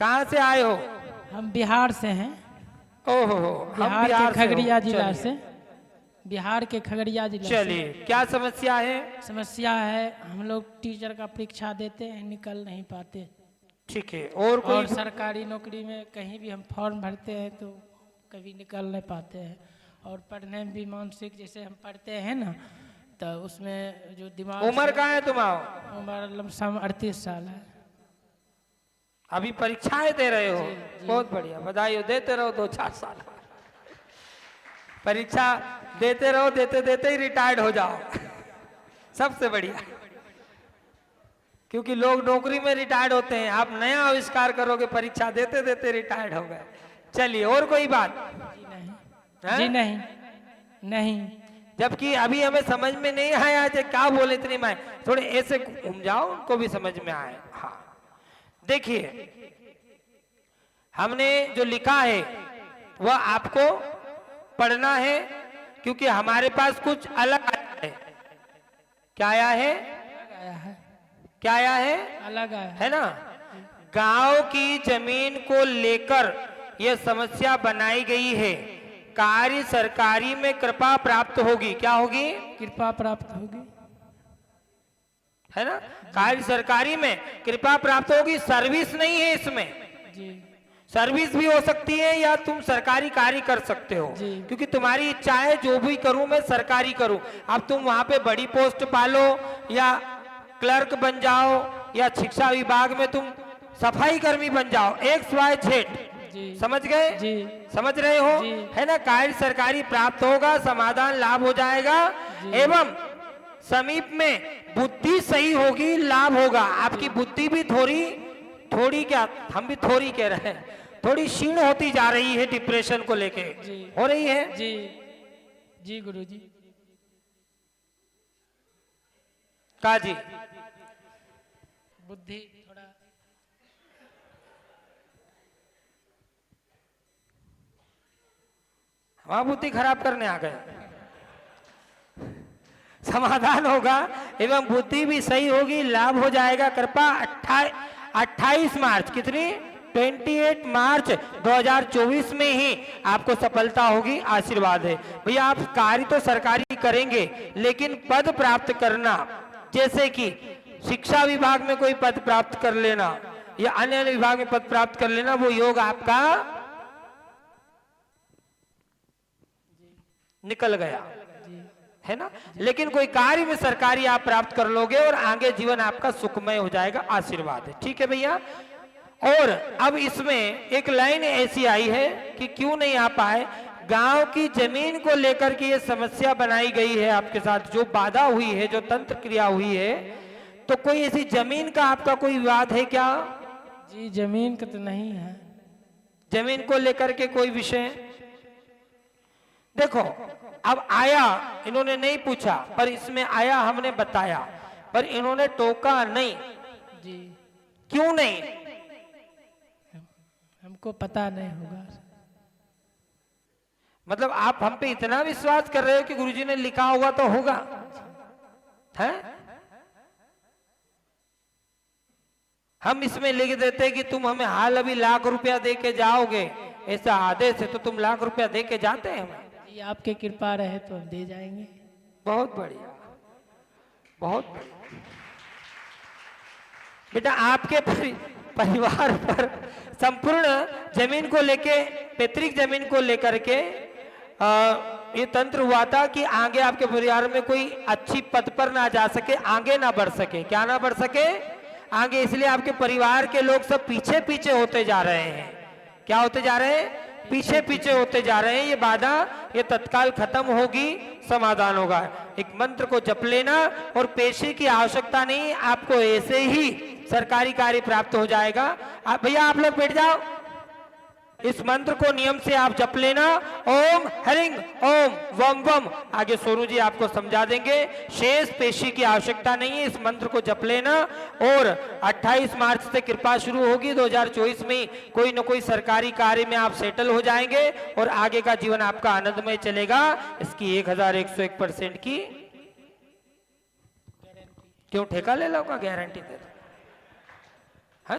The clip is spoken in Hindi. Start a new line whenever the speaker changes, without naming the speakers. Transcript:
कहाँ से आए हो?
हम बिहार से हैं।
ओहो,
बिहार के खगड़िया जिला से। बिहार के खगड़िया जिला से।
चलिए, क्या समस्या है?
समस्या है, हम लोग टीचर का परीक्षा देते हैं, निकल नहीं पाते।
ठीक है। और कोई?
और सरकारी नौकरी में कहीं भी हम फॉर्म भरते हैं तो कभी निकल नहीं पाते हैं। और पढ़ने में भी मानसिक, जैसे हम पढ़ते हैं ना, तो उसमें जो दिमाग।
उम्र कहाँ है तुम्हारा?
उम्र लमसम 38 साल है।
अभी परीक्षाएं दे रहे हो?
जी।
बहुत बढ़िया, बधाई हो। देते रहो 2-4 साल परीक्षा देते रहो, देते देते ही रिटायर्ड हो जाओ सबसे बढ़िया। क्योंकि लोग नौकरी में रिटायर्ड होते हैं, आप नया आविष्कार करोगे, परीक्षा देते देते रिटायर्ड हो गए। चलिए, और कोई बात?
जी नहीं।
है?
जी नहीं, नहीं।
जबकि अभी हमें समझ में नहीं आया कि क्या बोले, इतनी मैं थोड़े ऐसे घूम जाओ, उनको भी समझ में आए। हाँ, देखिए, हमने जो लिखा है वह आपको पढ़ना है, क्योंकि हमारे पास कुछ अलग आया है। क्या आया है?
आया है।
क्या आया है?
अलग आया
है ना? गांव की जमीन को लेकर यह समस्या बनाई गई है। कार्य सरकारी में कृपा प्राप्त होगी। क्या होगी?
कृपा प्राप्त होगी।
है ना? कार्य सरकारी में कृपा प्राप्त होगी। सर्विस नहीं है इसमें।
जी।
सर्विस भी हो सकती है या तुम सरकारी कार्य कर सकते हो, क्योंकि तुम्हारी इच्छा है जो भी करूं मैं सरकारी करूं। अब तुम वहां पे बड़ी पोस्ट पालो या क्लर्क बन जाओ या शिक्षा विभाग में तुम सफाई कर्मी बन जाओ, XYZ। समझ गए?
जी।
समझ रहे हो? है ना? कार्य सरकारी प्राप्त होगा, समाधान लाभ हो जाएगा, एवं समीप में बुद्धि सही होगी, लाभ होगा। आपकी बुद्धि भी थोड़ी क्या, हम भी थोड़ी कह रहे हैं, थोड़ी क्षीण होती जा रही है, डिप्रेशन को लेके हो रही है।
जी जी गुरुजी।
का जी?
बुद्धि थोड़ा।
हमारा बुद्धि खराब करने आ गए। समाधान होगा एवं बुद्धि भी सही होगी, लाभ हो जाएगा। कृपा 28 मार्च, कितनी? 28 मार्च 2024 में ही आपको सफलता होगी। आशीर्वाद है भैया। आप कार्य तो सरकारी करेंगे, लेकिन पद प्राप्त करना, जैसे कि शिक्षा विभाग में कोई पद प्राप्त कर लेना या अन्य विभाग में पद प्राप्त कर लेना, वो योग आपका निकल गया, है ना? लेकिन कोई कार्य में सरकारी आप प्राप्त कर लोगे और आगे जीवन आपका सुखमय हो जाएगा। आशीर्वाद है। ठीक है भैया। और अब इसमें एक लाइन ऐसी आई है कि क्यों नहीं आ पाए, गांव की जमीन को लेकर के ये समस्या बनाई गई है आपके साथ, जो बाधा हुई है, जो तंत्र क्रिया हुई है। तो कोई ऐसी जमीन का आपका कोई विवाद है क्या?
जी, जमीन का तो नहीं है।
जमीन को लेकर के कोई विषय? देखो, अब आया, इन्होंने नहीं पूछा, पर इसमें आया, हमने बताया, पर इन्होंने टोका नहीं।
जी।
क्यों नहीं?
हमको पता नहीं होगा।
मतलब आप हम पे इतना विश्वास कर रहे हो कि गुरुजी ने लिखा होगा तो होगा, है? हम इसमें लिख देते कि तुम हमें हाल अभी लाख रुपया दे के जाओगे, ऐसा आदेश है, तो तुम लाख रुपया दे के जाते हैं हमें?
आपके कृपा रहे तो हम दे जाएंगे।
बहुत बढ़िया, बहुत बढ़िया। बेटा, आपके परिवार पर संपूर्ण जमीन को लेके, पैतृक जमीन को लेकर के ये तंत्र हुआ था कि आगे आपके परिवार में कोई अच्छी पद पर ना जा सके, आगे ना बढ़ सके। क्या ना बढ़ सके? आगे। इसलिए आपके परिवार के लोग सब पीछे पीछे होते जा रहे हैं। क्या होते जा रहे हैं? पीछे पीछे होते जा रहे हैं। ये बाधा ये तत्काल खत्म होगी, समाधान होगा। एक मंत्र को जप लेना और पेशे की आवश्यकता नहीं, आपको ऐसे ही सरकारी कार्य प्राप्त हो जाएगा। भैया आप लोग बैठ जाओ, इस मंत्र को नियम से आप जप लेना। ओम हरिंग ओम वम वम। आगे सोनू जी आपको समझा देंगे। शेष पेशी की आवश्यकता नहीं है, इस मंत्र को जप लेना। और 28 मार्च से कृपा शुरू होगी। 2024 में कोई न कोई सरकारी कार्य में आप सेटल हो जाएंगे और आगे का जीवन आपका आनंदमय चलेगा। इसकी 1101% की क्यों ठेका ले लो का गारंटी दे दो।